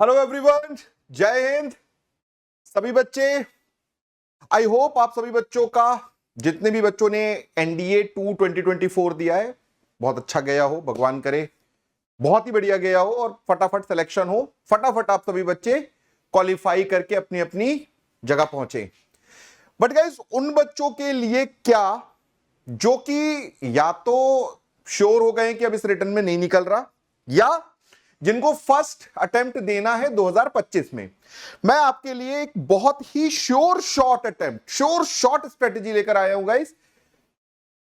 Hello everyone, जय हिंद सभी बच्चे। आई होप आप सभी बच्चों का, जितने भी बच्चों ने एनडीए 2 2024 दिया है, बहुत अच्छा गया हो। भगवान करे बहुत ही बढ़िया गया हो और फटाफट सिलेक्शन हो, फटाफट आप सभी बच्चे क्वालिफाई करके अपनी अपनी जगह पहुंचे। बट गाइस, उन बच्चों के लिए क्या जो कि या तो श्योर हो गए कि अब इस रिटर्न में नहीं निकल रहा, या जिनको फर्स्ट अटेम्प्ट देना है 2025 में, मैं आपके लिए एक बहुत ही sure shot attempt, sure shot strategy लेकर आया हूं गाइस।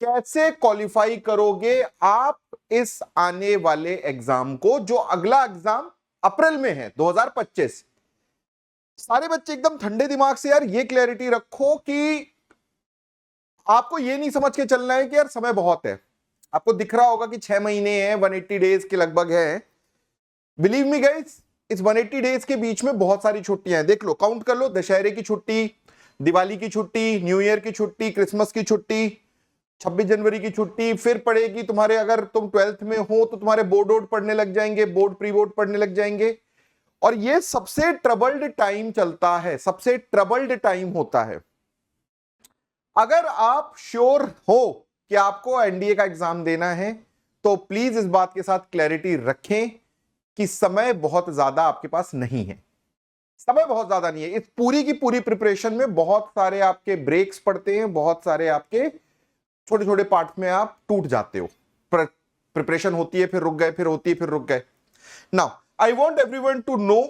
कैसे क्वालिफाई करोगे आप इस आने वाले एग्जाम को, जो अगला एग्जाम अप्रैल में है 2025। सारे बच्चे एकदम ठंडे दिमाग से यार ये क्लैरिटी रखो कि आपको ये नहीं समझ के चलना है कि यार समय बहुत है। आपको दिख रहा होगा कि 6 महीने हैं, 180 डेज के लगभग है। बिलीव मी गाइस, इस 180 डेज के बीच में बहुत सारी छुट्टियां हैं। देख लो, काउंट कर लो, दशहरे की छुट्टी, दिवाली की छुट्टी, न्यू ईयर की छुट्टी, क्रिसमस की छुट्टी, 26 जनवरी की छुट्टी, फिर पड़ेगी तुम्हारे, अगर तुम 12th में हो तो तुम्हारे बोर्ड वोर्ड पढ़ने लग जाएंगे, बोर्ड प्री बोर्ड पढ़ने लग जाएंगे। और ये सबसे ट्रबल्ड टाइम चलता है, सबसे ट्रबल्ड टाइम होता है। अगर आप श्योर हो कि आपको एनडीए का एग्जाम देना है तो प्लीज इस बात के साथ क्लैरिटी रखें कि समय बहुत ज्यादा आपके पास नहीं है। समय बहुत ज्यादा नहीं है। इस पूरी की पूरी प्रिपरेशन में बहुत सारे आपके ब्रेक्स पड़ते हैं, बहुत सारे आपके छोटे छोटे पार्ट में आप टूट जाते हो। प्रिपरेशन होती है, फिर रुक गए, फिर होती है, फिर रुक गए। Now I want everyone to know,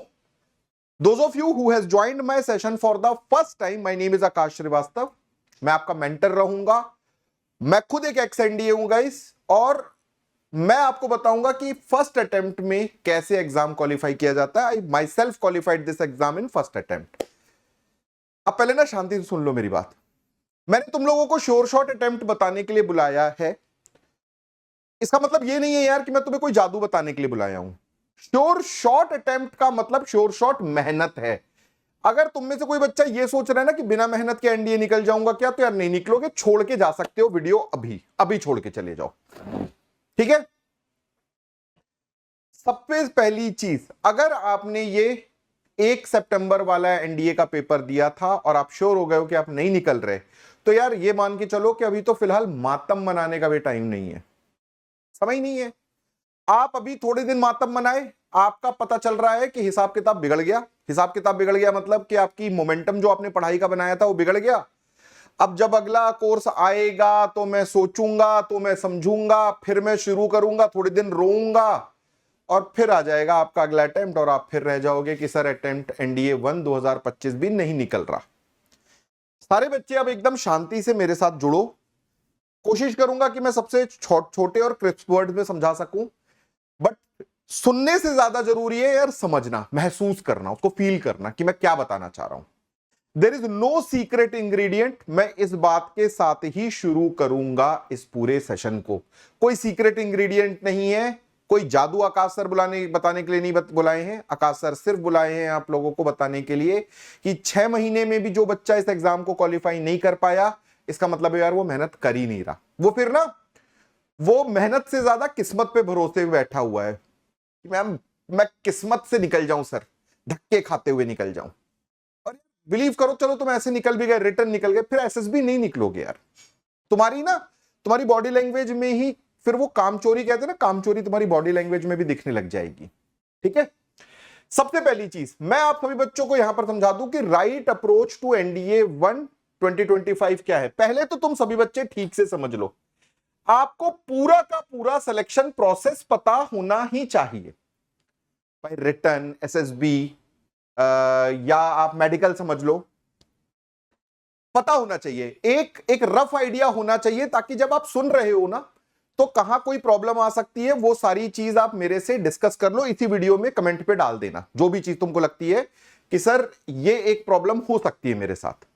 those of you who has joined my session for the first time, my name is Akash Shrivastava. मैं आपका मेंटर रहूंगा। मैं खुद एक एक्स एनडीए हूं गाइस, और मैं आपको बताऊंगा कि फर्स्ट अटेम्प्ट में कैसे एग्जाम क्वालिफाई किया जाता है। I myself qualified this exam in first attempt. अब पहले ना शांति से सुन लो मेरी बात। मैंने तुम लोगों को श्योर शॉट अटेम्प्ट बताने के लिए बुलाया है। इसका मतलब ये नहीं है यार कि मैं तुम्हें कोई जादू बताने के लिए बुलाया हूं। श्योर शॉट अटेम्प्ट का मतलब श्योर शॉट मेहनत है। अगर तुम में से कोई बच्चा ये सोच रहा है ना कि बिना मेहनत के एनडीए निकल जाऊंगा क्या, तो यार नहीं निकलोगे। छोड़ के जा सकते हो वीडियो, अभी अभी छोड़ के चले जाओ, ठीक है। सबसे पहली चीज, अगर आपने ये 1 सितंबर वाला एनडीए का पेपर दिया था और आप श्योर हो गए हो कि आप नहीं निकल रहे, तो यार ये मान के चलो कि अभी तो फिलहाल मातम मनाने का भी टाइम नहीं है, समय नहीं है। आप अभी थोड़े दिन मातम मनाए, आपका पता चल रहा है कि हिसाब किताब बिगड़ गया। हिसाब किताब बिगड़ गया मतलब कि आपकी मोमेंटम जो आपने पढ़ाई का बनाया था वो बिगड़ गया। अब जब अगला कोर्स आएगा तो मैं सोचूंगा, तो मैं समझूंगा, फिर मैं शुरू करूंगा, थोड़े दिन रोऊंगा, और फिर आ जाएगा आपका अगला अटेम्प्ट, और आप फिर रह जाओगे कि सर अटेम्प्ट एनडीए 1 2025 भी नहीं निकल रहा। सारे बच्चे अब एकदम शांति से मेरे साथ जुड़ो। कोशिश करूंगा कि मैं सबसे छोटे और क्रिस्प वर्ड में समझा सकूं, बट सुनने से ज्यादा जरूरी है यार समझना, महसूस करना, उसको फील करना कि मैं क्या बताना चाह रहा हूं। There is no secret ingredient. मैं इस बात के साथ ही शुरू करूंगा इस पूरे सेशन को। कोई सीक्रेट इंग्रेडिएंट नहीं है, कोई जादू आकाश सर बताने के लिए नहीं बुलाए हैं। आकाश सर सिर्फ बुलाए हैं आप लोगों को बताने के लिए कि 6 महीने में भी जो बच्चा इस एग्जाम को क्वालिफाई नहीं कर पाया, इसका मतलब है यार वो मेहनत कर ही नहीं रहा। वो फिर ना, वो मेहनत से ज्यादा किस्मत पे भरोसे हुए बैठा हुआ है कि मैं किस्मत से निकल जाऊं सर, धक्के खाते हुए निकल जाऊं। और बिलीव करो, चलो तुम ऐसे निकल भी गए, रिटर्न निकल गए, फिर एसएसबी नहीं निकलोगे यार। तुम्हारी बॉडी लैंग्वेज में ही फिर वो कामचोरी कहते हैं ना, कामचोरी तुम्हारी बॉडी लैंग्वेज में भी दिखने लग जाएगी, ठीक है। सबसे पहली चीज मैं आप सभी बच्चों को यहां पर समझा दूं कि राइट अप्रोच टू एनडीए 1 2025 क्या है। पहले तो तुम सभी बच्चे ठीक से समझ लो, आपको पूरा का पूरा सिलेक्शन प्रोसेस पता होना ही चाहिए। भाई रिटर्न, एसएसबी, या आप मेडिकल समझ लो, पता होना चाहिए। एक रफ आइडिया होना चाहिए, ताकि जब आप सुन रहे हो ना तो कहां कोई प्रॉब्लम आ सकती है, वो सारी चीज आप मेरे से डिस्कस कर लो। इसी वीडियो में कमेंट पे डाल देना जो भी चीज तुमको लगती है कि सर ये एक प्रॉब्लम हो सकती है मेरे साथ।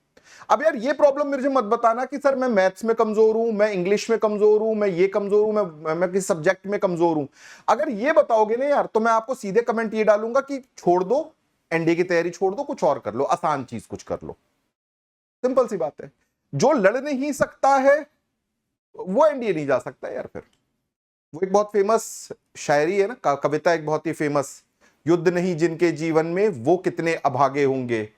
अब यार ये प्रॉब्लम मेरे से मत बताना कि सर मैं मैथ्स में कमजोर हूं, मैं इंग्लिश में कमजोर हूं, मैं ये कमजोर हूं, मैं किस सब्जेक्ट में कमजोर हूं। अगर ये बताओगे ना यार, तो मैं आपको सीधे कमेंट ये डालूंगा कि छोड़ दो, एनडीए की तैयारी छोड़ दो, कुछ और कर लो, आसान चीज कुछ कर लो। सिंपल सी बात है। जो लड़ नहीं सकता है वो एनडीए नहीं जा सकता यार। फिर वो एक बहुत फेमस शायरी है ना, कविता एक बहुत ही फेमस, युद्ध नहीं जिनके जीवन में, वो कितने अभागे होंगे।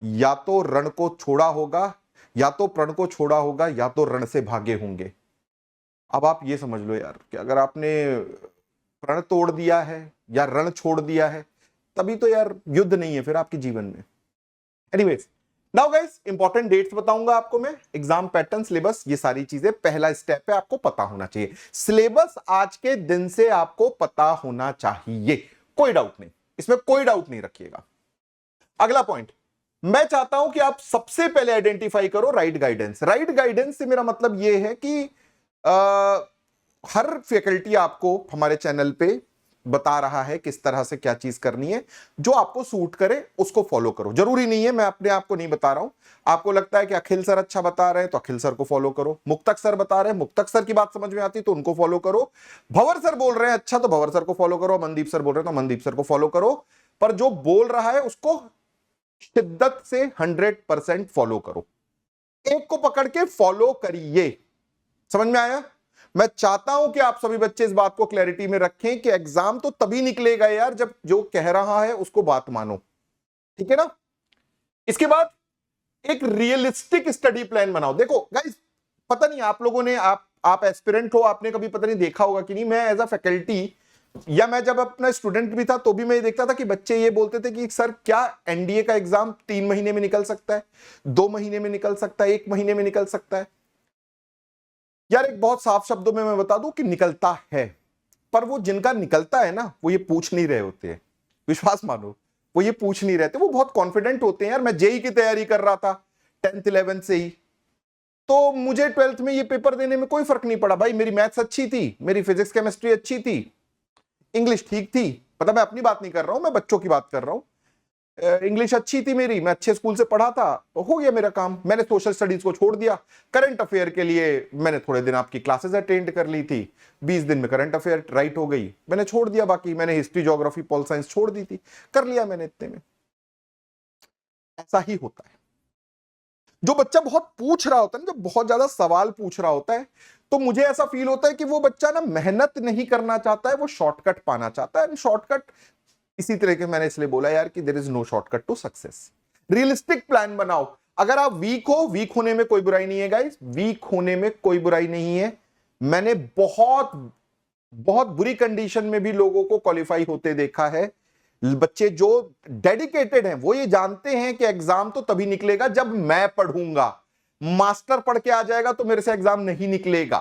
या तो रण को छोड़ा होगा, या तो प्रण को छोड़ा होगा, या तो रण से भागे होंगे। अब आप ये समझ लो यार कि अगर आपने प्रण तोड़ दिया है या रण छोड़ दिया है, तभी तो यार युद्ध नहीं है फिर आपके जीवन में। Anyways, now guys, important dates बताऊंगा आपको मैं, एग्जाम पैटर्न, सिलेबस, ये सारी चीजें पहला स्टेप है, आपको पता होना चाहिए। सिलेबस आज के दिन से आपको पता होना चाहिए, कोई डाउट नहीं, इसमें कोई डाउट नहीं रखिएगा। अगला पॉइंट, मैं चाहता हूं कि आप सबसे पहले आइडेंटिफाई करो राइट गाइडेंस। राइट गाइडेंस से मेरा मतलब यह है कि हर फैकल्टी आपको हमारे चैनल पे बता रहा है किस तरह से क्या चीज करनी है, जो आपको सूट करे उसको फॉलो करो। जरूरी नहीं है, मैं अपने आप को नहीं बता रहा हूं, आपको लगता है कि अखिल सर अच्छा बता रहे हैं तो अखिल सर को फॉलो करो, मुक्तक सर बता रहे हैं, मुक्तक सर की बात समझ में आती तो उनको फॉलो करो, भंवर सर बोल रहे हैं अच्छा तो भंवर सर को फॉलो करो, मनदीप सर बोल रहे हैं तो मनदीप सर को फॉलो करो, पर जो बोल रहा है उसको शिद्दत से 100% फॉलो करो, एक को पकड़ के फॉलो करिए। समझ में आया? मैं चाहता हूं कि आप सभी बच्चे इस बात को क्लैरिटी में रखें कि एग्जाम तो तभी निकलेगा यार जब जो कह रहा है उसको बात मानो, ठीक है ना। इसके बाद एक रियलिस्टिक स्टडी प्लान बनाओ। देखो गाइस, पता नहीं आप लोगों ने, आप एस्पिरेंट हो, आपने कभी पता नहीं देखा होगा कि नहीं, मैं एज अ फैकल्टी या मैं जब अपना स्टूडेंट भी था तो भी मैं ये देखता था कि बच्चे ये बोलते थे कि सर क्या एनडीए का एग्जाम 3 महीने में निकल सकता है, 2 महीने में निकल सकता है, 1 महीने में निकल सकता है। यार एक बहुत साफ शब्दों में मैं बता दूं कि निकलता है, पर वो जिनका निकलता है ना वो ये पूछ नहीं रहे होते हैं, विश्वास मानो, वो ये पूछ नहीं रहते, वो बहुत कॉन्फिडेंट होते हैं। यार मैं जेई की तैयारी कर रहा था 10th 11th से ही, तो मुझे 12th में ये पेपर देने में कोई फर्क नहीं पड़ा भाई। मेरी मैथ्स अच्छी थी, मेरी फिजिक्स केमिस्ट्री अच्छी थी, इंग्लिश ठीक थी, पता मैं अपनी बात नहीं कर रहा हूं, मैं बच्चों की बात कर रहा हूं। इंग्लिश अच्छी थी मेरी, मैं अच्छे स्कूल से पढ़ा था, तो हो गया मेरा काम। मैंने सोशल स्टडीज को छोड़ दिया, करंट अफेयर के लिए मैंने थोड़े दिन आपकी क्लासेस अटेंड कर ली थी, 20 दिन में करंट अफेयर राइट हो गई, मैंने छोड़ दिया। बाकी मैंने हिस्ट्री, ज्योग्राफी, पॉल साइंस छोड़ दी थी, कर लिया मैंने इतने में। ऐसा ही होता है। जो बच्चा बहुत पूछ रहा होता है ना, जब बहुत ज्यादा सवाल पूछ रहा होता है, तो मुझे ऐसा फील होता है कि वो बच्चा ना मेहनत नहीं करना चाहता है, वो शॉर्टकट पाना चाहता है। शॉर्टकट इसी तरह के मैंने इसलिए बोला यार कि there is no shortcut to success. Realistic plan बनाओ। अगर आप वीक हो, वीक होने में कोई बुराई नहीं है गाइस, वीक होने में कोई बुराई नहीं है। मैंने बहुत बहुत बुरी कंडीशन में भी लोगों को क्वालिफाई होते देखा है। बच्चे जो डेडिकेटेड हैं वो ये जानते हैं कि एग्जाम तो तभी निकलेगा जब मैं पढ़ूंगा, मास्टर पढ़ के आ जाएगा तो मेरे से एग्जाम नहीं निकलेगा।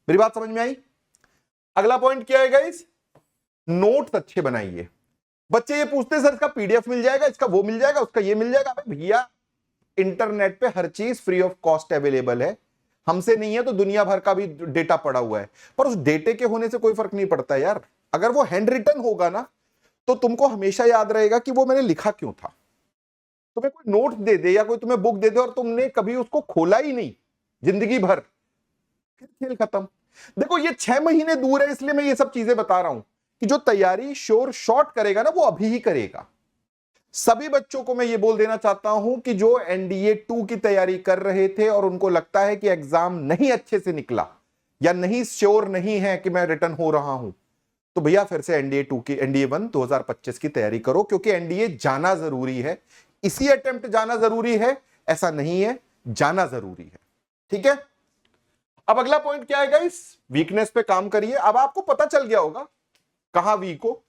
मेरी बात समझ में आई? अगला पॉइंट क्या है गाइस? नोट्स अच्छे बनाइए। बच्चे ये पूछते हैं सर इसका पीडीएफ मिल जाएगा, इसका वो मिल जाएगा, उसका ये मिल जाएगा। अबे भैया, इंटरनेट पे हर चीज फ्री ऑफ कॉस्ट अवेलेबल है, हमसे नहीं है तो दुनिया भर का भी डेटा पड़ा हुआ है, पर उस डेटे के होने से कोई फर्क नहीं पड़ता यार। अगर वो हैंड रिटन होगा ना तो तुमको हमेशा याद रहेगा कि वो मैंने लिखा क्यों था। तुम्हें कोई नोट दे दे या कोई तुम्हें बुक दे दे और तुमने कभी उसको खोला ही नहीं जिंदगी भर, फिर खेल खत्म। देखो ये 6 महीने दूर है, इसलिए मैं ये सब चीजें बता रहा हूं कि जो तैयारी श्योर शॉर्ट करेगा ना वो अभी ही करेगा। सभी बच्चों को मैं ये बोल देना चाहता हूं कि जो एनडीए 2 की तैयारी कर रहे थे और उनको लगता है कि एग्जाम नहीं अच्छे से निकला या नहीं श्योर नहीं है कि मैं रिटर्न हो रहा हूं, तो भैया फिर से एनडीए 2 की, एनडीए 1 2025 की तैयारी करो, क्योंकि एनडीए जाना जरूरी है। इसी अटेम्प्ट जाना जरूरी है ऐसा नहीं है, जाना जरूरी है, ठीक है। अब अगला पॉइंट क्या है गाइस? वीकनेस पे काम करिए। अब आपको पता चल गया होगा कहां वीक हो।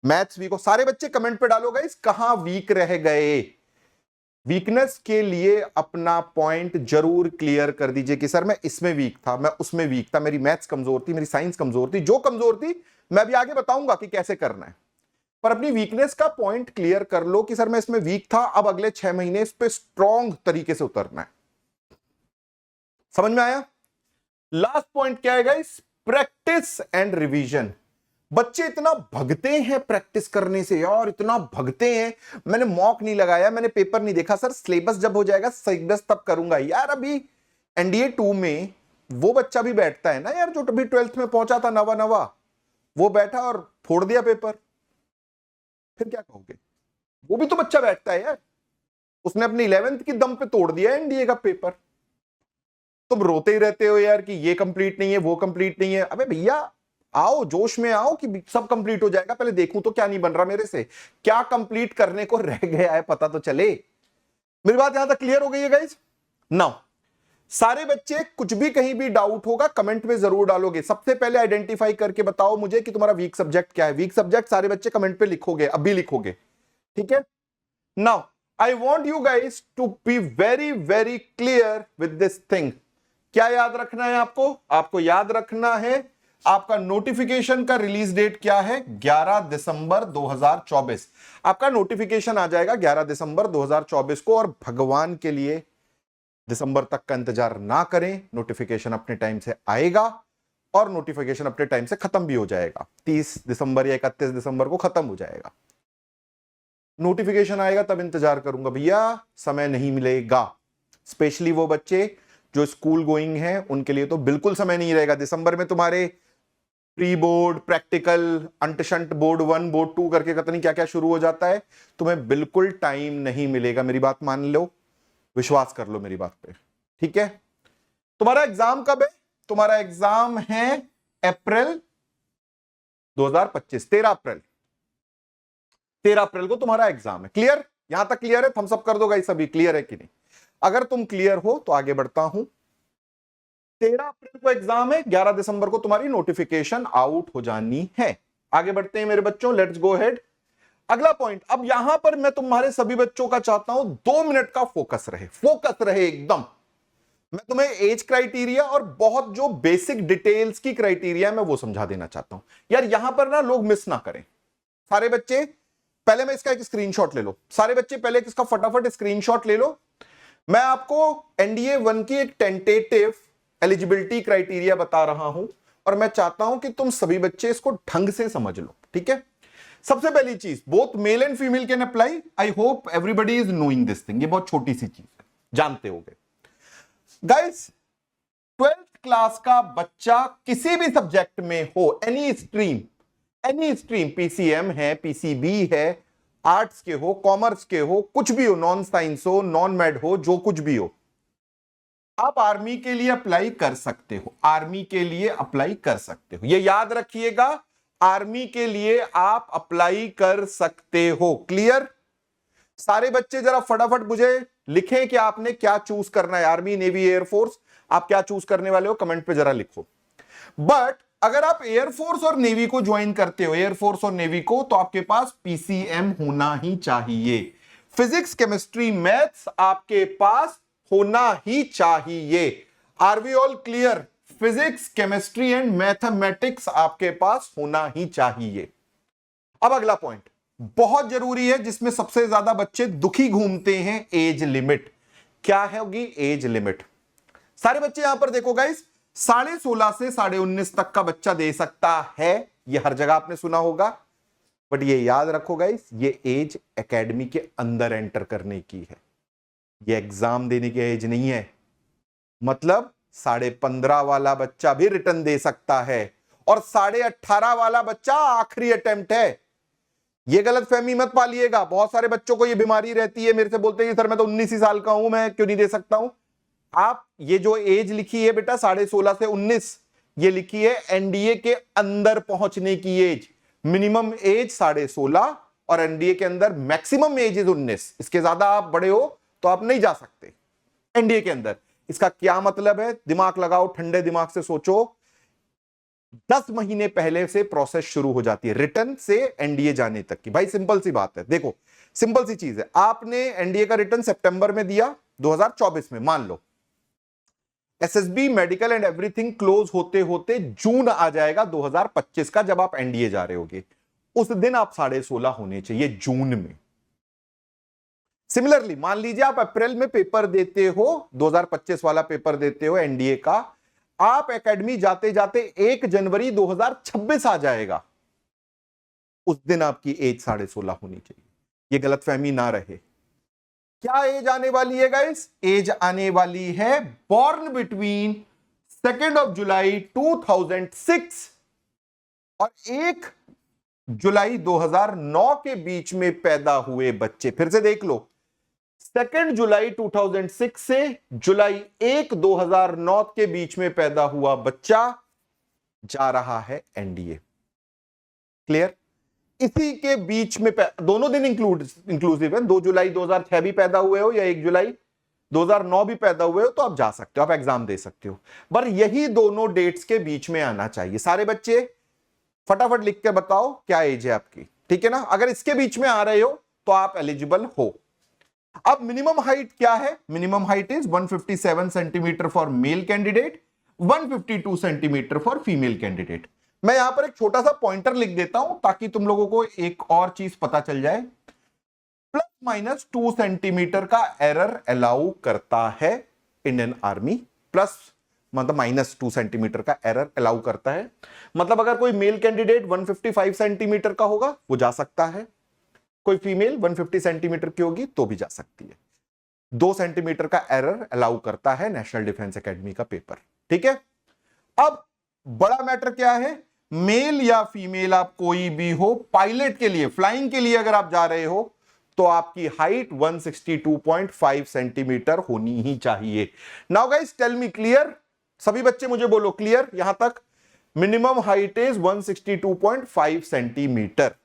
मैथ्स वीक हो, सारे बच्चे कमेंट पे डालो गाइस कहां वीक रह गए। वीकनेस के लिए अपना पॉइंट जरूर क्लियर कर दीजिए कि सर मैं इसमें वीक था, मैं उसमें वीक था, मेरी मैथ्स कमजोर थी, मेरी साइंस कमजोर थी। जो कमजोर थी मैं भी आगे बताऊंगा कि कैसे करना है, पर अपनी वीकनेस का पॉइंट क्लियर कर लो कि सर मैं इसमें वीक था, अब अगले 6 महीने इस पे स्ट्रॉन्ग तरीके से उतरना है। समझ में आया? लास्ट पॉइंट क्या है गाइस? Practice and revision. बच्चे इतना भगते हैं प्रैक्टिस करने से यार, इतना भगते हैं। मैंने मॉक नहीं लगाया, मैंने पेपर नहीं देखा, सर सिलेबस जब हो जाएगा सिलेबस तब करूंगा। यार अभी एनडीए 2 में वो बच्चा भी बैठता है ना यार, जो अभी 12th में पहुंचा था नवा नवा, वो बैठा और फोड़ दिया पेपर, फिर क्या कहोगे? वो भी तो बच्चा बैठता है यार, उसने अपनी 11th की दम पे तोड़ दिया एनडीए का पेपर। तुम रोते ही रहते हो यार कि ये कंप्लीट नहीं है, वो कंप्लीट नहीं है। अबे भैया आओ जोश में आओ कि सब कंप्लीट हो जाएगा, पहले देखूं तो क्या नहीं बन रहा मेरे से, क्या कंप्लीट करने को रह गया है पता तो चले। मेरी बात यहां तक क्लियर हो गई है गाइस? नाउ सारे बच्चे कुछ भी कहीं भी डाउट होगा कमेंट में जरूर डालोगे। सबसे पहले आइडेंटिफाई करके बताओ मुझे कि तुम्हारा वीक सब्जेक्ट क्या है। वीक सब्जेक्ट सारे बच्चे कमेंट पे लिखोगे, अभी लिखोगे, ठीक है। Now I want you guys to be very very clear with this thing. क्या याद रखना है आपको? आपको याद रखना है आपका नोटिफिकेशन का रिलीज डेट क्या है? 11 दिसंबर 2024। आपका नोटिफिकेशन आ जाएगा 11 दिसंबर 2024 को, और भगवान के लिए दिसंबर तक का इंतजार ना करें, नोटिफिकेशन अपने टाइम से आएगा और नोटिफिकेशन अपने टाइम से खत्म भी हो जाएगा। 30 दिसंबर या 31 दिसंबर को खत्म हो जाएगा। नोटिफिकेशन आएगा तब इंतजार करूंगा भैया, समय नहीं मिलेगा। स्पेशली वो बच्चे जो स्कूल गोइंग हैं उनके लिए तो बिल्कुल समय नहीं रहेगा। दिसंबर में तुम्हारे प्री बोर्ड, प्रैक्टिकल, अंटशंट, बोर्ड 1 बोर्ड 2 करके पता नहीं क्या क्या शुरू हो जाता है, तुम्हें बिल्कुल टाइम नहीं मिलेगा। मेरी बात मान लो, विश्वास कर लो मेरी बात पे, ठीक है। तुम्हारा एग्जाम कब है? तुम्हारा एग्जाम है अप्रैल 2025, 13 अप्रैल। 13 अप्रैल को तुम्हारा एग्जाम है। क्लियर? यहां तक क्लियर है? थम्स अप कर दो गाइस, सभी क्लियर है कि नहीं? अगर तुम क्लियर हो तो आगे बढ़ता हूं। 13 अप्रैल को एग्जाम है, 11 दिसंबर को तुम्हारी नोटिफिकेशन आउट हो जानी है। आगे बढ़ते हैं मेरे बच्चों, लेट्स गो अहेड। अगला पॉइंट, अब यहां पर मैं तुम्हारे सभी बच्चों का चाहता हूं 2 मिनट का फोकस रहे एकदम। मैं तुम्हें एज क्राइटेरिया और बहुत जो बेसिक डिटेल्स की क्राइटेरिया मैं वो समझा देना चाहता हूं यार। यहां पर ना लोग मिस ना करें। सारे बच्चे पहले मैं इसका एक स्क्रीनशॉट ले लो, सारे बच्चे पहले इसका फटाफट स्क्रीनशॉट ले लो। मैं आपको एनडीए 1 की एक टेंटेटिव एलिजिबिलिटी क्राइटेरिया बता रहा हूं और मैं चाहता हूं कि तुम सभी बच्चे इसको ढंग से समझ लो, ठीक है। सबसे पहली चीज, both male and female can apply. I hope everybody is knowing this thing. ये बहुत छोटी सी चीज है, जानते होगे गाइस। 12th क्लास का बच्चा किसी भी सब्जेक्ट में हो, एनी स्ट्रीम, पीसीएम है, पीसीबी है, आर्ट्स के हो, कॉमर्स के हो, कुछ भी हो, नॉन साइंस हो, नॉन मेड हो, जो कुछ भी हो, आप आर्मी के लिए अप्लाई कर सकते हो। आर्मी के लिए अप्लाई कर सकते हो, ये याद रखिएगा, आर्मी के लिए आप अप्लाई कर सकते हो। क्लियर? सारे बच्चे जरा फटाफट मुझे लिखें कि आपने क्या चूज करना है, आर्मी, नेवी, एयरफोर्स, आप क्या चूज करने वाले हो, कमेंट पे जरा लिखो। बट अगर आप एयरफोर्स और नेवी को ज्वाइन करते हो, एयरफोर्स और नेवी को, तो आपके पास पीसीएम होना ही चाहिए। फिजिक्स, केमिस्ट्री, मैथ्स आपके पास होना ही चाहिए। Are we all clear? Physics, chemistry and mathematics आपके पास होना ही चाहिए। अब अगला पॉइंट बहुत जरूरी है, जिसमें सबसे ज्यादा बच्चे दुखी घूमते हैं, एज लिमिट। क्या है होगी एज लिमिट? सारे बच्चे यहां पर देखो गाइस, 16.5 से 19.5 तक का बच्चा दे सकता है, ये हर जगह आपने सुना होगा। बट ये याद रखो गाइस, ये एज एकेडमी के अंदर एंटर करने की है, ये एग्जाम देने की एज नहीं है। मतलब 15.5 वाला बच्चा भी रिटर्न दे सकता है और 18.5 वाला बच्चा आखिरी अटेम्प्ट है। ये गलत फहमी मत पालिएगा। बहुत सारे बच्चों को ये बीमारी रहती है, मेरे से बोलते हैं सर मैं तो 19 ही साल का हूं, मैं क्यों नहीं दे सकता हूं। आप ये जो एज लिखी है बेटा 16.5 से 19, ये लिखी है एनडीए के अंदर पहुंचने की एज। मिनिमम एज 16.5 और एनडीए के अंदर मैक्सिमम एज इज 19। इसके ज्यादा आप बड़े हो तो आप नहीं जा सकते एनडीए के अंदर। इसका क्या मतलब है? दिमाग लगाओ, ठंडे दिमाग से सोचो। 10 महीने पहले से प्रोसेस शुरू हो जाती है रिटर्न से एनडीए जाने तक की। भाई सिंपल सी बात है, देखो सिंपल सी चीज है। आपने एनडीए का रिटर्न सितंबर में दिया 2024 में, मान लो SSB, medical and everything close होते होते जून आ जाएगा 2025 का, जब आप एनडीए जा रहे होगे। उस दिन आप 16.5 होने चाहिए, जून में। सिमिलरली मान लीजिए आप अप्रैल में पेपर देते हो, 2025 वाला पेपर देते हो एनडीए का, आप एकेडमी जाते जाते 1 जनवरी 2026 आ जाएगा, उस दिन आपकी एज 16.5 होनी चाहिए। ये गलतफहमी ना रहे। क्या एज आने वाली है गाइस? एज आने वाली है बॉर्न बिटवीन 2 जुलाई 2006 और 1 जुलाई 2009 के बीच में पैदा हुए बच्चे। फिर से देख लो, 2 जुलाई 2006 से जुलाई 1 2009 के बीच में पैदा हुआ बच्चा जा रहा है एनडीए। क्लियर? इसी के बीच में दोनों दिन इंक्लूसिव है, 2 जुलाई 2006 भी पैदा हुए हो या 1 जुलाई 2009 भी पैदा हुए हो तो आप जा सकते हो, आप एग्जाम दे सकते हो, पर यही दोनों डेट्स के बीच में आना चाहिए। सारे बच्चे फटाफट लिख के बताओ क्या एज है आपकी, ठीक है ना? अगर इसके बीच में आ रहे हो तो आप एलिजिबल हो। अब मिनिमम हाइट क्या है? Minimum height is 157 centimetre for male candidate, 152 centimetre for female candidate. मैं यहां पर एक छोटा सा पॉइंटर लिख देता हूं ताकि तुम लोगों को एक और चीज पता चल जाए। प्लस माइनस 2 सेंटीमीटर का एरर अलाउ करता है इंडियन आर्मी, प्लस मतलब -2 सेंटीमीटर का एरर अलाउ करता है। मतलब अगर कोई मेल कैंडिडेट 155 सेंटीमीटर का होगा वो जा सकता है, कोई फीमेल 150 सेंटीमीटर की होगी तो भी जा सकती है। 2 सेंटीमीटर का एरर अलाउ करता है नेशनल डिफेंस एकेडमी का पेपर, ठीक है? अब बड़ा मैटर क्या है? मेल या फीमेल आप कोई भी हो, पायलट के लिए, फ्लाइंग के लिए अगर आप जा रहे हो तो आपकी हाइट 162.5 सेंटीमीटर होनी ही चाहिए। Now guys tell me, clear? सभी बच्चे मुझे बोलो क्लियर यहां तक? मिनिमम हाइट इज 162.5 सेंटीमीटर,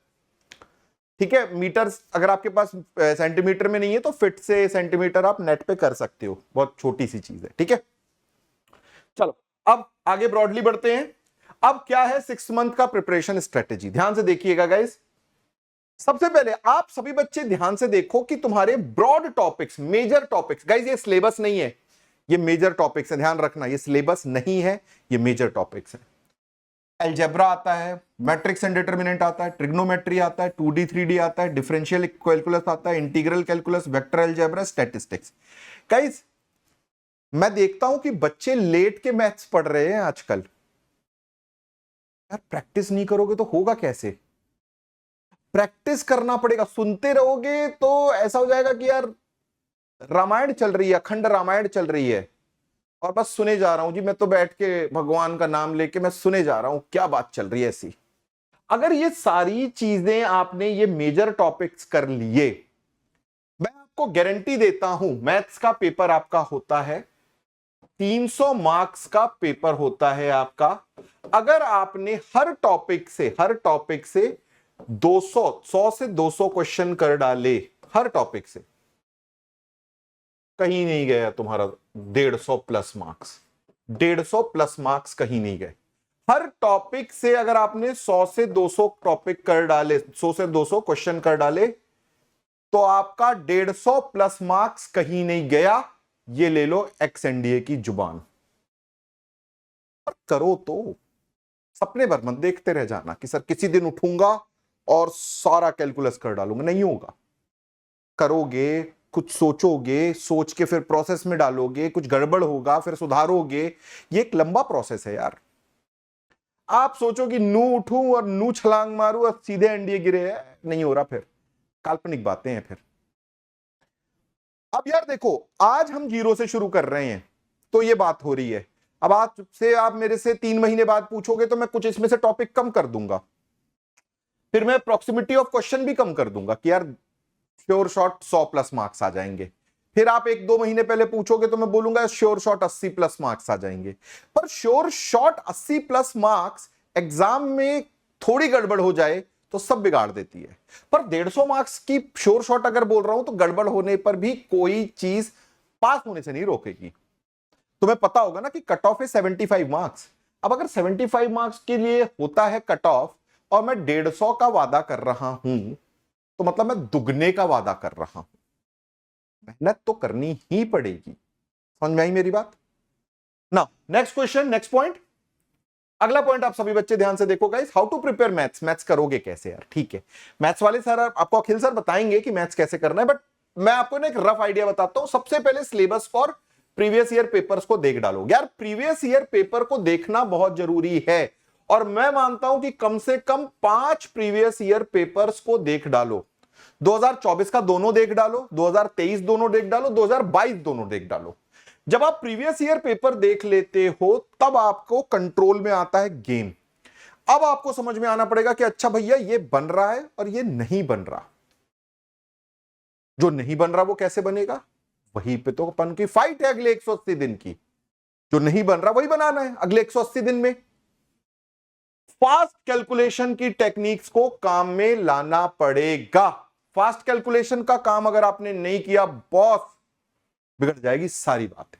ठीक है? मीटर अगर आपके पास सेंटीमीटर में नहीं है तो फिट से सेंटीमीटर आप नेट पे कर सकते हो, बहुत छोटी सी चीज है, ठीक है? चलो अब आगे ब्रॉडली बढ़ते हैं। अब क्या है 6 मंथ का प्रिपरेशन स्ट्रेटेजी? ध्यान से देखिएगा गाइस। सबसे पहले आप सभी बच्चे ध्यान से देखो कि तुम्हारे broad topics, major topics, guys ये सिलेबस नहीं है, ये मेजर टॉपिक्स है, ध्यान रखना, ये सिलेबस नहीं है, ये मेजर टॉपिक्स है। अलजेब्रा आता है, मैट्रिक्स एंड डिटरमिनेंट आता है, ट्रिग्नोमेट्री आता है, 2D 3D आता है, डिफरेंशियल कैलकुलस आता है, integral calculus, vector algebra, statistics. Guys मैं देखता हूं कि बच्चे लेट के मैथ्स पढ़ रहे हैं आजकल। यार प्रैक्टिस नहीं करोगे तो होगा कैसे? प्रैक्टिस करना पड़ेगा। सुनते रहोगे तो ऐसा हो जाएगा कि यार रामायण चल रही है, अखंड रामायण चल रही है और बस सुने जा रहा हूं जी, मैं तो बैठ के भगवान का नाम लेके मैं सुने जा रहा हूं, क्या बात चल रही है ऐसी। अगर ये सारी चीजें आपने ये मेजर टॉपिक्स कर लिए, मैं आपको गारंटी देता हूं मैथ्स का पेपर आपका होता है 300 मार्क्स का पेपर होता है आपका। अगर आपने हर टॉपिक से 100 से 200 क्वेश्चन कर डाले, हर टॉपिक से, कहीं नहीं गया तुम्हारा 150 प्लस मार्क्स, 150 प्लस मार्क्स कहीं नहीं गए। हर टॉपिक से अगर आपने 100 से 200 टॉपिक कर डाले, 100 से 200 क्वेश्चन कर डाले तो आपका 150 प्लस मार्क्स कहीं नहीं गया। ये ले लो एक्स एनडीए की जुबान। और करो तो, सपने भर मत देखते रह जाना कि सर किसी दिन उठूंगा और सारा कैलकुलस कर डालूंगा, नहीं होगा। करोगे, कुछ सोचोगे, सोच के फिर प्रोसेस में डालोगे, कुछ गड़बड़ होगा फिर सुधारोगे, ये एक लंबा प्रोसेस है यार। आप सोचो कि नू उठूं और नू छलांग मारूं और सीधे एनडीए गिरे, है नहीं हो रहा, फिर काल्पनिक बातें हैं फिर। अब यार देखो, आज हम 0 से शुरू कर रहे हैं तो ये बात हो रही है। अब आज से आप मेरे से 3 महीने बाद पूछोगे तो मैं कुछ इसमें से टॉपिक कम कर दूंगा, फिर मैं प्रॉक्सिमिटी ऑफ क्वेश्चन भी कम कर दूंगा कि यार श्योर शॉट 100 प्लस मार्क्स आ जाएंगे। फिर आप 1-2 महीने पहले पूछोगे तो मैं बोलूंगा श्योर शॉट 80 प्लस मार्क्स आ जाएंगे। पर sure shot 80 plus marks exam में थोड़ी गड़बड़ हो जाए तो सब बिगाड़ देती है। पर 150 मार्क्स की श्योर शॉट अगर बोल रहा हूं तो गड़बड़ होने पर भी कोई चीज पास होने से नहीं रोकेगी। तुम्हें पता होगा ना कि कट ऑफ है 75 मार्क्स। अब अगर 75 मार्क्स के लिए होता है कट ऑफ और मैं 150 का वादा कर रहा हूं तो मतलब मैं दुगने का वादा कर रहा हूं। मेहनत तो करनी ही पड़ेगी। समझ में आई मेरी बात? ना नेक्स्ट क्वेश्चन, नेक्स्ट पॉइंट, अगला पॉइंट आप सभी बच्चे ध्यान से देखो guys. How to prepare maths. Maths करोगे कैसे यार? ठीक है, मैथ्स वाले सर आपको अखिल सर बताएंगे कि मैथ्स कैसे करना है, बट मैं आपको ना एक रफ आइडिया बताता हूं। सबसे पहले सिलेबस और प्रीवियस ईयर पेपर्स को देख डालो यार। प्रीवियस ईयर पेपर को देखना बहुत जरूरी है और मैं मानता हूं कि कम से कम 5 प्रीवियस ईयर पेपर्स को देख डालो। 2024 का दोनों देख डालो, 2023 दोनों देख डालो, 2022 दोनों देख डालो। जब आप प्रीवियस ईयर पेपर देख लेते हो तब आपको कंट्रोल में आता है गेम। अब आपको समझ में आना पड़ेगा कि अच्छा भैया ये बन रहा है और ये नहीं बन रहा। जो नहीं बन रहा वो कैसे बनेगा, वहीं पे तो अपन की फाइट है अगले 180 दिन की। जो नहीं बन रहा वही बनाना है अगले 180 दिन में। फास्ट कैलकुलेशन की टेक्निक्स को काम में लाना पड़ेगा। फास्ट कैलकुलेशन का काम अगर आपने नहीं किया बॉस, बिगड़ जाएगी सारी बात।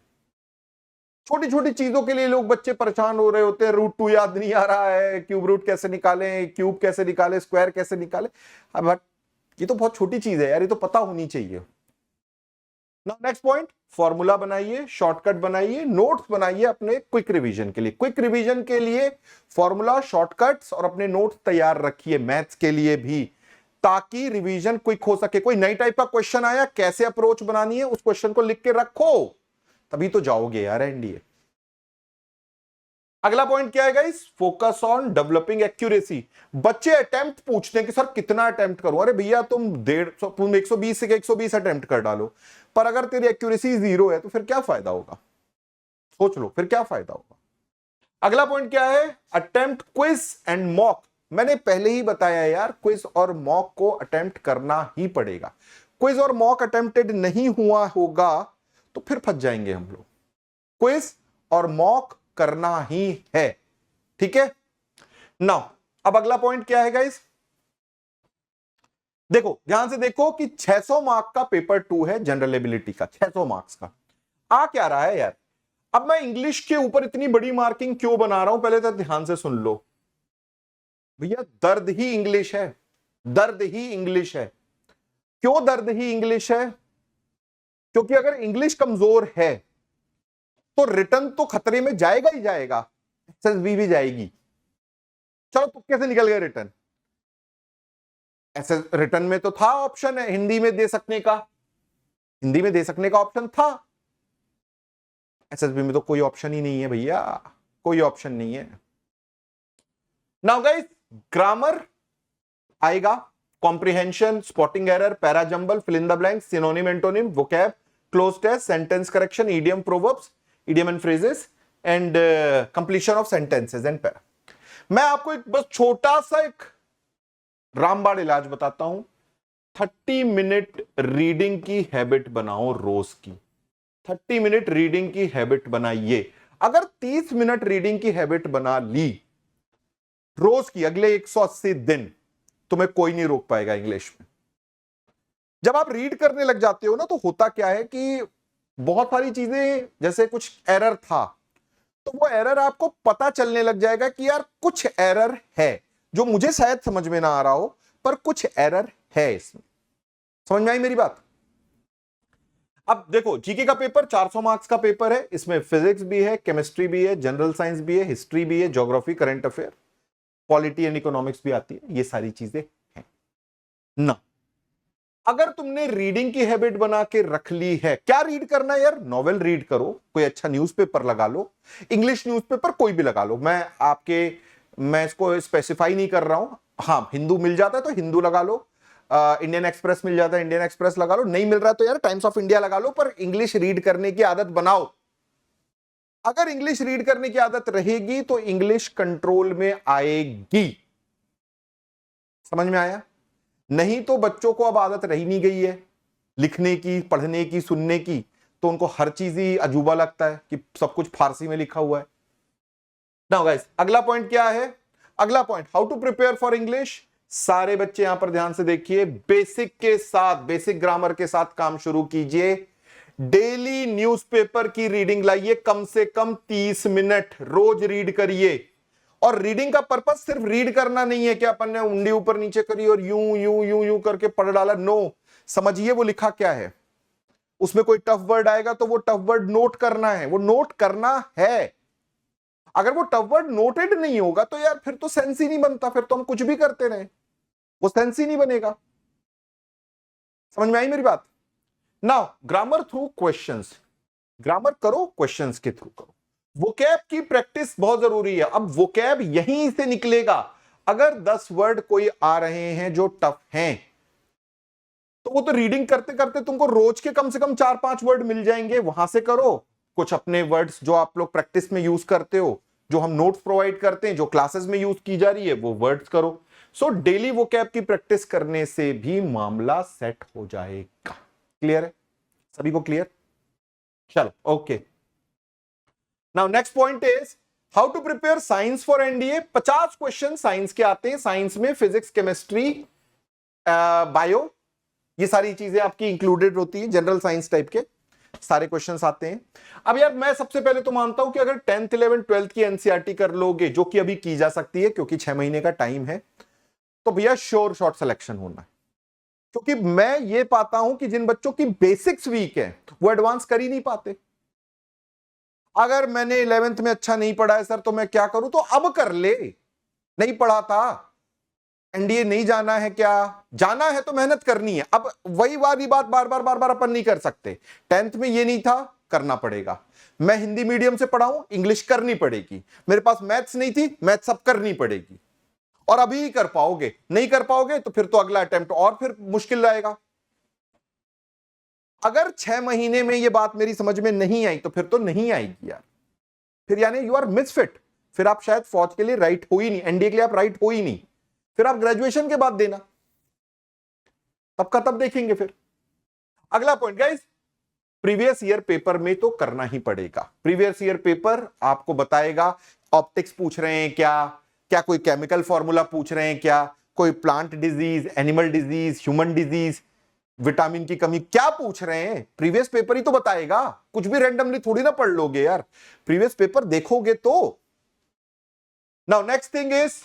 छोटी छोटी चीजों के लिए लोग बच्चे परेशान हो रहे होते हैं, रूट 2 याद नहीं आ रहा है, क्यूब रूट कैसे निकालें, क्यूब कैसे निकालें, स्क्वायर कैसे निकालें। अब ये तो बहुत छोटी चीज है यार, ये तो पता होनी चाहिए। नेक्स्ट पॉइंट, फॉर्मूला बनाइए, शॉर्टकट बनाइए, नोट्स बनाइए अपने क्विक रिवीजन के लिए। क्विक रिवीजन के लिए फॉर्मूला, शॉर्टकट्स और अपने नोट्स तैयार रखिए, मैथ्स के लिए भी, ताकि रिवीजन क्विक हो सके। कोई नई टाइप का क्वेश्चन आया, कैसे अप्रोच बनानी है, उस क्वेश्चन को लिख के रखो, तभी तो जाओगे यार एनडीए। अगला पॉइंट क्या है guys, focus on developing accuracy. बच्चे अटेम्प्ट पूछते हैं कि सर कितना अटेम्प्ट करूं। अरे भैया तुम 150, तुम 120 से 120 अटेम्प्ट कर डालो, पर अगर तेरी एक्यूरेसी 0 है तो फिर क्या फायदा होगा, सोच लो फिर क्या फायदा होगा। अगला पॉइंट क्या है, अटेम्प्ट क्विज एंड मॉक। मैंने पहले ही बताया यार, क्विज और मॉक को अटेम्प्ट करना ही पड़ेगा। क्विज और मॉक अटेम्प्टेड नहीं हुआ होगा तो फिर फंस जाएंगे हम लोग। क्विज और मॉक करना ही है, ठीक है। नाउ अब अगला पॉइंट क्या है गाइस, देखो ध्यान से देखो कि 600 मार्क का पेपर 2 है जनरल एबिलिटी का, 600 मार्क्स का। आ क्या रहा है यार, अब मैं इंग्लिश के ऊपर इतनी बड़ी मार्किंग क्यों बना रहा हूं, पहले तो ध्यान से सुन लो भैया। दर्द ही इंग्लिश है, दर्द ही इंग्लिश है। क्यों दर्द ही इंग्लिश है, क्योंकि अगर इंग्लिश कमजोर है तो रिटर्न तो खतरे में जाएगा ही जाएगा, एसएसबी भी जाएगी। चलो तो कैसे निकल गए रिटर्न, ऐसे रिटर्न में तो था ऑप्शन है हिंदी में दे सकने का, हिंदी में दे सकने का ऑप्शन था। एसएसबी में तो कोई ऑप्शन ही नहीं है भैया, कोई ऑप्शन नहीं है। नाउ गाइस, ग्रामर आएगा, comprehension, spotting error, para jumble, fill in the blank, synonym antonym, vocab, cloze test, sentence correction, idiom proverbs, idiom and phrases and completion of sentences and para. मैं आपको एक बस छोटा सा एक रामबाण इलाज बताता हूं। 30 मिनट रीडिंग की हैबिट बनाओ रोज की, 30 मिनट रीडिंग की हैबिट बनाइए। अगर 30 मिनट रीडिंग की हैबिट बना ली रोज की, अगले 180 दिन तुम्हें कोई नहीं रोक पाएगा इंग्लिश में। जब आप रीड करने लग जाते हो ना, तो होता क्या है कि बहुत सारी चीजें, जैसे कुछ एरर था तो वो एरर आपको पता चलने लग जाएगा कि यार कुछ एरर है जो मुझे शायद समझ में ना आ रहा हो, पर कुछ एरर है इसमें। समझ में आई मेरी बात। अब देखो, जीके का पेपर 400 मार्क्स का पेपर है, इसमें फिजिक्स भी है, केमिस्ट्री भी है, जनरल साइंस भी है, हिस्ट्री भी है, geography, current affair, polity and economics भी आती है, ये सारी चीजें हैं ना। अगर तुमने रीडिंग की हैबिट बना के रख ली है, क्या रीड करना है यार, नॉवेल रीड करो, कोई अच्छा न्यूज़पेपर लगा लो, इंग्लिश न्यूज़पेपर कोई भी लगा लो। मैं इसको स्पेसिफाई नहीं कर रहा हूं, हाँ हिंदू मिल जाता है तो हिंदू लगा लो, इंडियन एक्सप्रेस मिल जाता है इंडियन एक्सप्रेस लगा लो, नहीं मिल रहा तो यार टाइम्स ऑफ इंडिया लगा लो, पर इंग्लिश रीड करने की आदत बनाओ। अगर इंग्लिश रीड करने की आदत रहेगी तो इंग्लिश कंट्रोल में आएगी। समझ में आया, नहीं तो बच्चों को अब आदत रही नहीं गई है लिखने की, पढ़ने की, सुनने की, तो उनको हर चीज ही अजूबा लगता है कि सब कुछ फारसी में लिखा हुआ है। नाउ गाइस, अगला पॉइंट क्या है, अगला point, how to prepare for English. सारे बच्चे यहां पर ध्यान से देखिए, बेसिक के साथ, बेसिक ग्रामर के साथ काम शुरू कीजिए। डेली न्यूज़पेपर की रीडिंग लाइए, कम से कम 30 मिनट रोज रीड करिए। और रीडिंग का पर्पस सिर्फ रीड करना नहीं है कि अपन ने उंगली ऊपर नीचे करी और यूं यूं यूं यूं करके पढ़ डाला। नो, समझिए वो लिखा क्या है, उसमें कोई टफ वर्ड आएगा तो वो टफ वर्ड नोट करना है, वो नोट करना है। अगर वो टफ वर्ड नोटेड नहीं होगा तो यार फिर तो सेंस ही नहीं बनता, फिर तो हम कुछ भी करते रहे, वो सेंस ही नहीं बनेगा। समझ में आई मेरी बात। Now grammar through questions, grammar करो क्वेश्चंस के थ्रू करो। वोकैब की प्रैक्टिस बहुत जरूरी है। अब वोकैब यहीं से निकलेगा। अगर 10 वर्ड कोई आ रहे हैं जो टफ हैं, तो वो तो रीडिंग करते करते तुमको रोज के कम से कम 4-5 वर्ड मिल जाएंगे, वहां से करो। कुछ अपने वर्ड्स जो आप लोग प्रैक्टिस में यूज करते हो, जो हम नोट्स प्रोवाइड करते हैं, जो क्लासेस में यूज की जा रही है, वो वर्ड्स करो। सो डेली वोकैब की प्रैक्टिस करने से भी मामला सेट हो जाएगा। क्लियर है सभी को, क्लियर। चलो okay. Now next point is how to prepare science for NDA, 50 question science के आते हैं। साइंस में फिजिक्स, केमिस्ट्री, बायो, ये सारी चीजें आपकी इंक्लूडेड होती हैं। जनरल साइंस टाइप के सारे क्वेश्चंस आते हैं। अब यार मैं सबसे पहले तो मानता हूं कि अगर 10th 11th 12th की एनसीईआरटी कर लोगे, जो कि अभी की जा सकती है क्योंकि 6 महीने का टाइम है, तो भैया श्योर शॉर्ट सिलेक्शन होना है। क्योंकि मैं ये पाता हूं कि जिन बच्चों की बेसिक्स वीक है वो एडवांस कर ही नहीं पाते। अगर मैंने 11th में अच्छा नहीं पढ़ा है सर तो मैं क्या करूं, तो अब कर ले। नहीं पढ़ा था, एनडीए नहीं जाना है, क्या जाना है तो मेहनत करनी है। अब वही वाली बात बार बार अपन नहीं कर सकते। 10th में ये नहीं था, करना पड़ेगा। मैं हिंदी मीडियम से पढ़ा हूं, इंग्लिश करनी पड़ेगी। मेरे पास मैथ्स नहीं थी, मैथ्स अब करनी पड़ेगी। और अभी ही कर पाओगे, नहीं कर पाओगे तो फिर तो अगला अटेम्प्ट और फिर मुश्किल रहेगा। अगर 6 महीने में ये बात मेरी समझ में नहीं आई तो फिर तो नहीं आएगी यार। फिर यानी यू आर मिसफिट। फिर आप शायद फौज के लिए राइट हो ही नहीं, एनडीए के लिए आप राइट हो ही नहीं। फिर आप ग्रेजुएशन के बाद देना, तब का तब देखेंगे। फिर अगला point guys, previous year paper में तो करना ही पड़ेगा। प्रीवियस ईयर पेपर आपको बताएगा ऑप्टिक्स पूछ रहे हैं क्या, क्या कोई केमिकल फॉर्मूला पूछ रहे हैं क्या, कोई plant disease, animal disease, human disease, vitamin की कमी, क्या पूछ रहे हैं। प्रीवियस पेपर ही तो बताएगा, कुछ भी रैंडमली थोड़ी ना पढ़ लोगे यार, प्रीवियस पेपर देखोगे तो। Now next thing is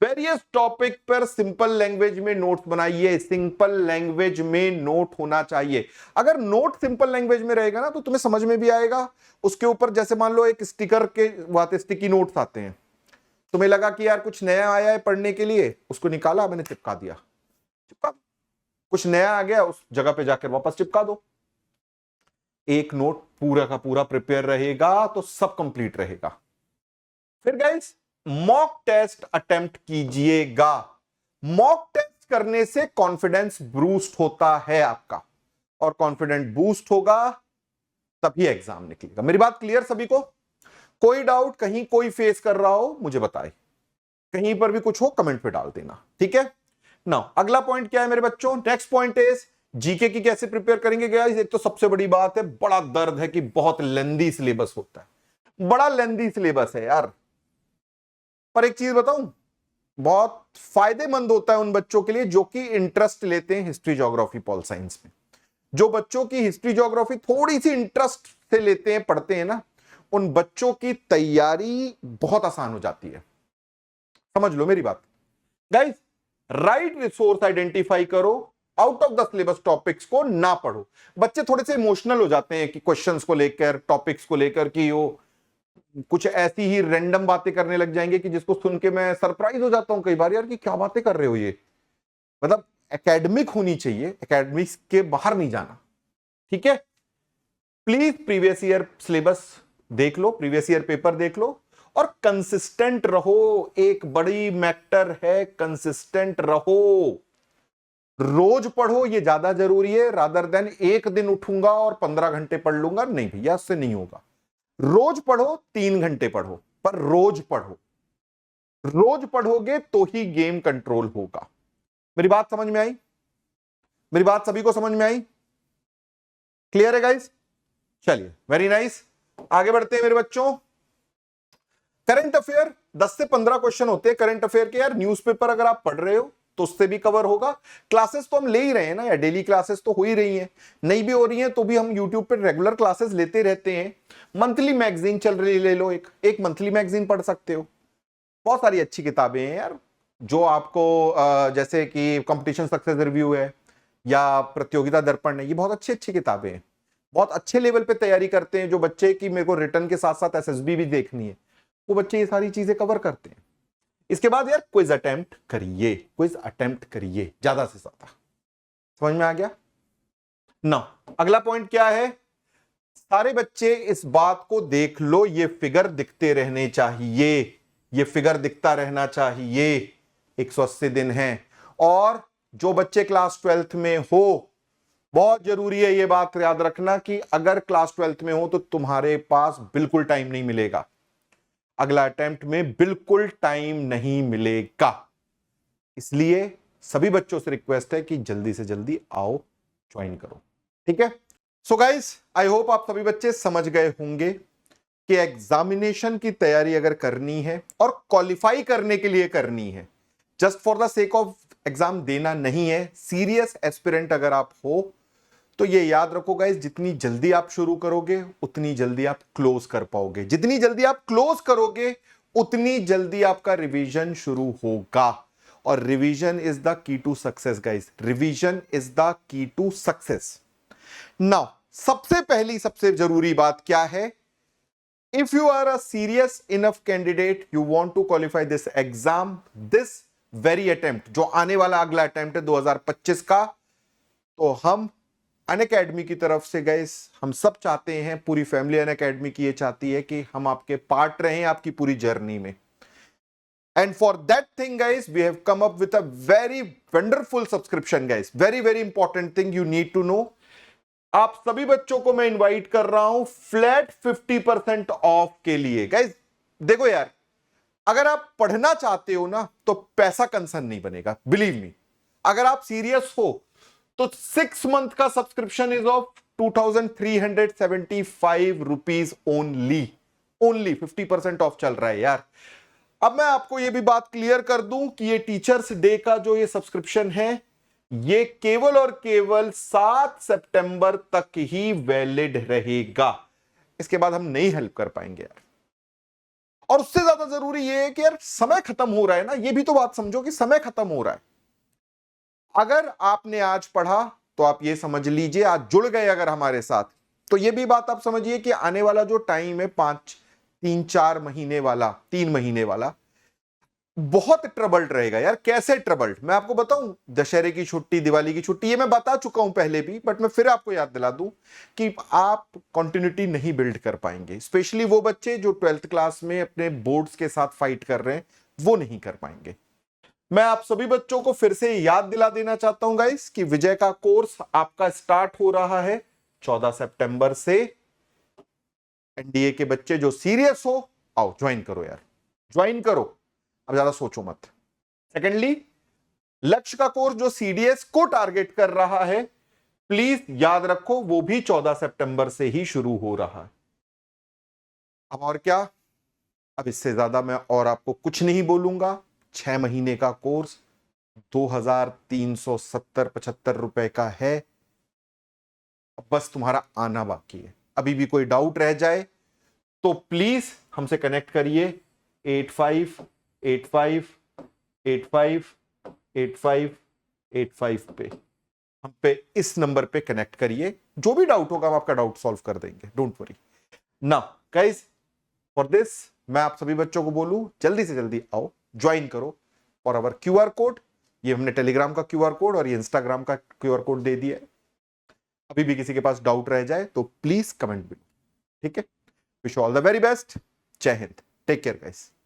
various topic पर सिंपल लैंग्वेज में नोट्स बनाइए। सिंपल लैंग्वेज में नोट होना चाहिए। अगर नोट सिंपल लैंग्वेज में रहेगा ना तो तुम्हें समझ में भी आएगा। उसके ऊपर जैसे मान लो एक स्टिकर के वाते स्टिकी नोट्स आते हैं, तुम्हें लगा कि यार कुछ नया आया है पढ़ने के लिए, उसको निकाला, मैंने चिपका दिया, चिपका। कुछ नया आ गया, उस जगह पे जाकर वापस चिपका दो। एक नोट पूरा का पूरा प्रिपेयर रहेगा तो सब कंप्लीट रहेगा। फिर गाइस मॉक टेस्ट अटेम्प्ट कीजिएगा। मॉक टेस्ट करने से कॉन्फिडेंस बूस्ट होता है आपका, और कॉन्फिडेंस बूस्ट होगा तभी एग्जाम निकलेगा। मेरी बात क्लियर सभी को? कोई डाउट कहीं कोई फेस कर रहा हो मुझे बताए, कहीं पर भी कुछ हो कमेंट पे डाल देना, ठीक है ना। अगला पॉइंट क्या है मेरे बच्चों? नेक्स्ट पॉइंट इज जीके की कैसे प्रिपेयर करेंगे गाइस। एक तो सबसे बड़ी बात है, बड़ा दर्द है कि बहुत लेंदी सिलेबस होता है, बड़ा लेंदी सिलेबस है यार। पर एक चीज बताऊं, बहुत फायदेमंद होता है उन बच्चों के लिए जो कि इंटरेस्ट लेते हैं हिस्ट्री, ज्योग्राफी, पॉल साइंस में। जो बच्चों की हिस्ट्री ज्योग्राफी थोड़ी सी इंटरेस्ट से लेते हैं, पढ़ते हैं ना, उन बच्चों की तैयारी बहुत आसान हो जाती है। समझ लो मेरी बात गाइस। राइट रिसोर्स आइडेंटिफाई करो, out of the syllabus topics को ना पढ़ो। बच्चे थोड़े से इमोशनल हो जाते हैं कि क्वेश्चंस को लेकर, टॉपिक्स को लेकर, कि वो कुछ ऐसी ही रैंडम बातें करने लग जाएंगे कि जिसको सुन के मैं सरप्राइज हो जाता हूं कई बार यार, कि क्या बातें कर रहे हो ये। मतलब एकेडमिक होनी चाहिए, एकेडमिक्स के बाहर नहीं जाना, ठीक है। प्लीज प्रीवियस ईयर सिलेबस देख लो, प्रीवियस ईयर पेपर देख लो, और कंसिस्टेंट रहो। एक बड़ी मैटर है, कंसिस्टेंट रहो। रोज पढ़ो, ये ज्यादा जरूरी है रादर देन एक दिन उठूंगा और 15 घंटे पढ़ लूंगा। नहीं भैया, इससे नहीं होगा। रोज पढ़ो, 3 घंटे पढ़ो, पर रोज पढ़ो। रोज पढ़ोगे तो ही गेम कंट्रोल होगा। मेरी बात समझ में आई? मेरी बात सभी को समझ में आई? क्लियर है गाइस? चलिए, वेरी नाइस। आगे बढ़ते हैं मेरे बच्चों। करंट अफेयर 10 से 15 क्वेश्चन होते हैं करंट अफेयर के यार। न्यूज़पेपर अगर आप पढ़ रहे हो तो उससे भी कवर होगा। क्लासेस तो हम ले ही रहे हैं ना यार, डेली क्लासेस तो हो ही रही हैं। नहीं भी हो रही हैं तो भी हम यूट्यूब पे रेगुलर क्लासेस लेते रहते हैं। मंथली मैगजीन चल रही, ले लो, एक मंथली मैगजीन पढ़ सकते हो। बहुत सारी अच्छी किताबें हैं यार, जो आपको जैसे कि कंपटीशन सक्सेस रिव्यू है या प्रतियोगिता दर्पण है, ये बहुत अच्छी अच्छी किताबें हैं। बहुत अच्छे लेवल पे तैयारी करते हैं जो बच्चे की मेरे को रिटर्न के साथ साथ एसएसबी भी देखनी है, वो बच्चे ये सारी चीजें कवर करते हैं। इसके बाद यार क्विज अटेम्प्ट करिए, क्विज अटेम्प्ट करिए ज्यादा से ज्यादा। समझ में आ गया ना? अगला पॉइंट क्या है? सारे बच्चे इस बात को देख लो, ये फिगर दिखते रहने चाहिए, ये फिगर दिखता रहना चाहिए। 180 दिन है। और जो बच्चे क्लास 12th में हो, बहुत जरूरी है ये बात याद रखना कि अगर क्लास 12th में हो तो तुम्हारे पास बिल्कुल टाइम नहीं मिलेगा। अगला अटेम्प्ट में बिल्कुल टाइम नहीं मिलेगा। इसलिए सभी बच्चों से रिक्वेस्ट है कि जल्दी से जल्दी आओ, ज्वाइन करो, ठीक है। सो गाइस, आई होप आप सभी बच्चे समझ गए होंगे। कि एग्जामिनेशन की तैयारी अगर करनी है और क्वालिफाई करने के लिए करनी है, just for the sake of exam देना नहीं है, सीरियस एस्पिरेंट अगर आप हो, तो ये याद रखो गाइस, जितनी जल्दी आप शुरू करोगे उतनी जल्दी आप क्लोज कर पाओगे, जितनी जल्दी आप क्लोज करोगे उतनी जल्दी आपका रिवीजन शुरू होगा। और revision is the key to success guys, revision is the key to success. Now सबसे पहली सबसे जरूरी बात क्या है, if you are a serious enough candidate, you want to qualify this exam, this very attempt, जो आने वाला अगला अटेम्प्ट है 2025 का, तो हम अनअकैडमी की तरफ से गाइस हम सब चाहते हैं, पूरी फैमिली अनअकैडमी की ये चाहती है कि हम आपके पार्ट रहें आपकी पूरी जर्नी में। And for that thing guys we have come up with a very wonderful subscription guys, very very important thing you need to know. आप सभी बच्चों को मैं इनवाइट कर रहा हूं फ्लैट 50% ऑफ के लिए। गाइस देखो यार, अगर आप पढ़ना चाहते हो ना तो पैसा कंसर्न नहीं बनेगा, बिलीव मी। अगर आप सीरियस हो तो 6 मंथ का subscription is of 2375 rupees only, only 50% of चल रहा है यार। अब मैं आपको यह भी बात क्लियर कर दूं कि ये टीचर्स डे का जो ये सब्सक्रिप्शन है, ये केवल और केवल 7 सितंबर तक ही वैलिड रहेगा, इसके बाद हम नहीं हेल्प कर पाएंगे यार। और उससे ज्यादा जरूरी ये है कि यार समय खत्म हो रहा है ना, ये भी तो बात समझो कि समय खत्म हो रहा है। अगर आपने आज पढ़ा तो आप ये समझ लीजिए, आज जुड़ गए अगर हमारे साथ, तो ये भी बात आप समझिए कि आने वाला जो टाइम है 3-4 महीने वाला, 3 महीने वाला, बहुत ट्रबल्ड रहेगा यार। कैसे ट्रबल्ड, मैं आपको बताऊं, दशहरे की छुट्टी, दिवाली की छुट्टी, ये मैं बता चुका हूं पहले भी, बट मैं फिर आपको याद दिला दूं कि आप कंटिन्यूटी नहीं बिल्ड कर पाएंगे। स्पेशली वो बच्चे जो 12th क्लास में अपने बोर्ड्स के साथ फाइट कर रहे हैं, वो नहीं कर पाएंगे। मैं आप सभी बच्चों को फिर से याद दिला देना चाहता हूं गाइस कि विजय का कोर्स आपका स्टार्ट हो रहा है 14 सितंबर से। एनडीए के बच्चे जो सीरियस हो, आओ ज्वाइन करो यार, ज्वाइन करो, अब ज्यादा सोचो मत। सेकेंडली, लक्ष्य का कोर्स जो सीडीएस को टारगेट कर रहा है, प्लीज याद रखो वो भी 14 सितंबर से ही शुरू हो रहा है। अब और क्या, अब इससे ज्यादा मैं और आपको कुछ नहीं बोलूंगा। 6 महीने का कोर्स 2370-75 रुपए का है। अब बस तुम्हारा आना बाकी है। अभी भी कोई डाउट रह जाए तो प्लीज हमसे कनेक्ट करिए 85858585 पे, हम पे इस नंबर पे कनेक्ट करिए। जो भी डाउट होगा हम आपका डाउट सॉल्व कर देंगे, don't worry. Now guys, for this मैं आप सभी बच्चों को बोलूं, जल्दी से जल्दी आओ, ज्वाइन करो। और अवर क्यूआर कोड, ये हमने टेलीग्राम का क्यूआर कोड और ये इंस्टाग्राम का क्यूआर कोड दे दिया है। अभी भी किसी के पास डाउट रह जाए तो प्लीज कमेंट बिलो, ठीक है। Wish all the very best. जय हिंद, टेक केयर गाइस।